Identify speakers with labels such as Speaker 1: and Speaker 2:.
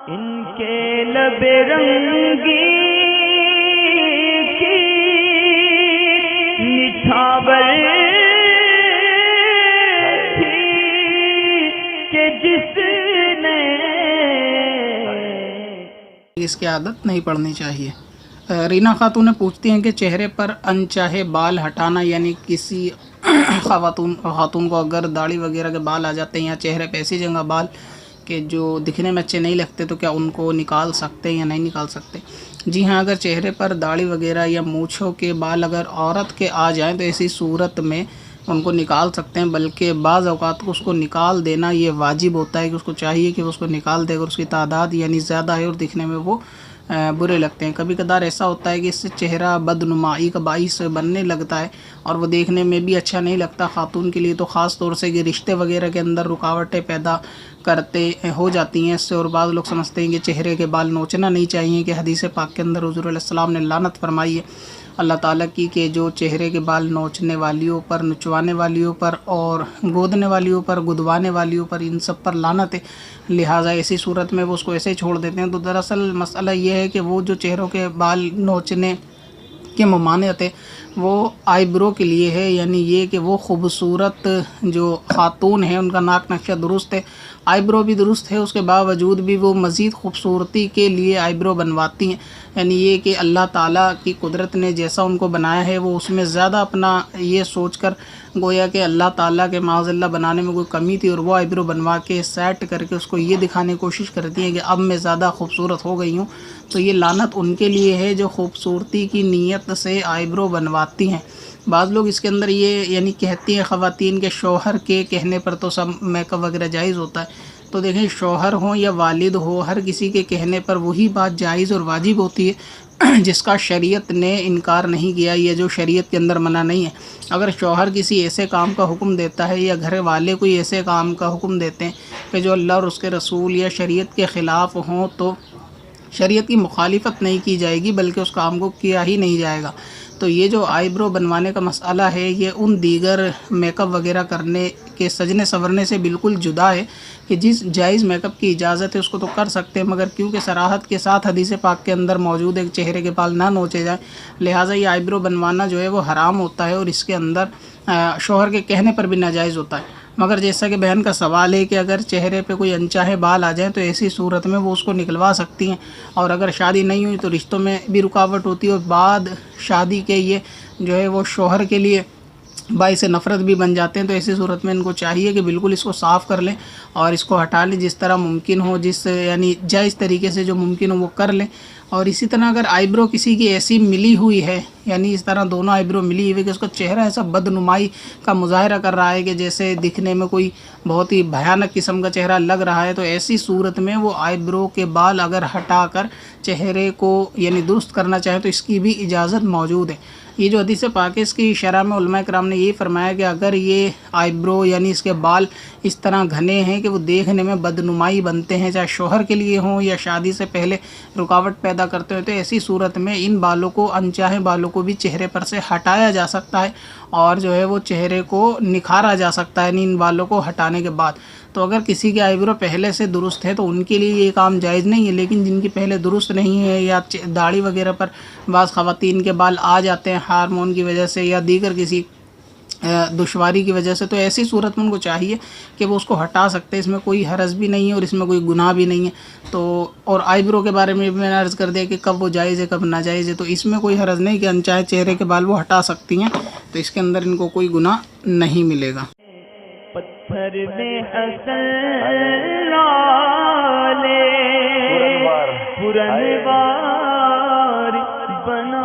Speaker 1: इनके लबे रंगी की निछावर थी कि जिसने
Speaker 2: इसकी आदत नहीं पड़नी चाहिए। रीना खातून पूछती हैं कि चेहरे पर अनचाहे बाल हटाना, यानी किसी खातून को अगर दाढ़ी वगैरह के बाल आ जाते हैं या चेहरे पे ऐसी जगह बाल कि जो दिखने में अच्छे नहीं लगते, तो क्या उनको निकाल सकते हैं या नहीं निकाल सकते? जी हाँ, अगर चेहरे पर दाढ़ी वगैरह या मूँछों के बाल अगर औरत के आ जाएँ तो ऐसी सूरत में उनको निकाल सकते हैं, बल्कि बाज़ औक़ात को उसको निकाल देना ये वाजिब होता है कि उसको चाहिए कि वो उसको निकाल दे अगर उसकी तादाद यानी ज़्यादा है और दिखने में वो बुरे लगते हैं। कभी कदार ऐसा होता है कि इससे चेहरा बदनुमाई का बाइस बनने लगता है और वो देखने में भी अच्छा नहीं लगता खातून के लिए, तो ख़ास तौर से कि रिश्ते वगैरह के अंदर रुकावटें पैदा करते हो जाती हैं इससे। और बाद लोग समझते हैं कि चेहरे के बाल नोचना नहीं चाहिए, कि हदीस पाक के अंदर हुज़ूर अलैहि सलाम ने लानत फरमाई है अल्लाह ताला की कि जो चेहरे के बाल नोचने वालियों पर, नुचवाने वालियों पर और गोदने वालियों पर, गुदवाने वालियों पर, इन सब पर लानत है। लिहाजा ऐसी सूरत में वो उसको ऐसे ही छोड़ देते हैं। तो दरअसल मसला ये है कि वो जो चेहरों के बाल नोचने के ममानियत है वो आईब्रो के लिए है, यानी ये कि वो ख़ूबसूरत जो ख़ातून है उनका नाक नक्शा दुरुस्त है, आईब्रो भी दुरुस्त है, उसके बावजूद भी वो मज़ीद ख़ूबसूरती के लिए आईब्रो बनवाती हैं। यानी ये कि अल्लाह ताला की कुदरत ने जैसा उनको बनाया है वो उसमें ज़्यादा अपना ये सोचकर गोया कि अल्लाह ताला के माज़अल्लाह बनाने में कोई कमी थी और वो आईब्रो बनवा के सेट करके उसको ये दिखाने की कोशिश करती हैं कि अब मैं ज़्यादा खूबसूरत हो गई हूँ। तो ये लानत उनके लिए है जो खूबसूरती की नीयत से आईब्रो बनवाती हैं। बाज़ लोग इसके अंदर ये यानी कहती हैं ख़वातीन के शौहर के कहने पर तो सब मेकअप वगैरह जायज़ होता है। तो देखें, शौहर हो या वालिद हो, हर किसी के कहने पर वही बात जायज़ और वाजिब होती है जिसका शरीयत ने इनकार नहीं किया, या जो शरीयत के अंदर मना नहीं है। अगर शौहर किसी ऐसे काम का हुक्म देता है या घर वाले कोई ऐसे काम का हुक्म देते हैं कि जो अल्लाह और उसके रसूल या शरीयत के ख़िलाफ़ हों, तो शरीयत की मुखालिफत नहीं की जाएगी बल्कि उस काम को किया ही नहीं जाएगा। तो ये जो आईब्रो बनवाने का मसला है ये उन दीगर मेकअप वगैरह करने के सजने संवरने से बिल्कुल जुदा है कि जिस जायज़ मेकअप की इजाज़त है उसको तो कर सकते हैं, मगर क्योंकि सराहत के साथ हदीस पाक के अंदर मौजूद है कि चेहरे के बाल ना नोचे जाए, लिहाजा ये आईब्रो बनवाना जो है वो हराम होता है और इसके अंदर शौहर के कहने पर भी नाजायज़ होता है। मगर जैसा कि बहन का सवाल है कि अगर चेहरे पे कोई अनचाहे बाल आ जाएँ तो ऐसी सूरत में वो उसको निकलवा सकती हैं, और अगर शादी नहीं हुई तो रिश्तों में भी रुकावट होती है और बाद शादी के ये जो है वो शौहर के लिए बाइस नफ़रत भी बन जाते हैं। तो ऐसी सूरत में इनको चाहिए कि बिल्कुल इसको साफ़ कर लें और इसको हटा लें जिस तरह मुमकिन हो, जिस यानी जायज़ तरीके से जो मुमकिन हो वो कर लें। और इसी तरह अगर आईब्रो किसी की ऐसी मिली हुई है, यानी इस तरह दोनों आईब्रो मिली हुई कि उसका चेहरा ऐसा बदनुमाई का मुजाहरा कर रहा है कि जैसे दिखने में कोई बहुत ही भयानक किस्म का चेहरा लग रहा है, तो ऐसी सूरत में वो आईब्रो के बाल अगर हटाकर चेहरे को यानी दुरुस्त करना चाहे तो इसकी भी इजाज़त मौजूद है। ये जो हदीस पाक है इसकी शरह में उलमा कराम ने यही फरमाया कि अगर ये आईब्रो यानी इसके बाल इस तरह घने हैं कि वो देखने में बदनुमाई बनते हैं, चाहे शौहर के लिए हों या शादी से पहले रुकावट पैदा करते हैं, तो ऐसी सूरत में इन बालों को, अनचाहे बालों को भी चेहरे पर से हटाया जा सकता है और जो है वो चेहरे को निखारा जा सकता है इन बालों को हटाने के बाद। तो अगर किसी की आईब्रो पहले से दुरुस्त है तो उनके लिए ये काम जायज़ नहीं है, लेकिन जिनकी पहले दुरुस्त नहीं है या दाढ़ी वगैरह पर बाज़ ख़वातीन के बाल आ जाते हैं हार्मोन की वजह से या दीगर किसी दुश्वारी की वजह से, तो ऐसी सूरत में उनको चाहिए कि वो उसको हटा सकते हैं। इसमें कोई हरज भी नहीं है और इसमें कोई गुनाह भी नहीं है। तो और आईब्रो के बारे में भी मैंने अर्ज़ कर दिया कि कब वो जायज़ है कब नाजायज़ है, तो इसमें कोई हरज नहीं कि अनचाहे चेहरे के बाल वो हटा सकती हैं, तो इसके अंदर इनको कोई गुनाह नहीं मिलेगा।
Speaker 1: पत्थर में हसन लाले पुरनवार बना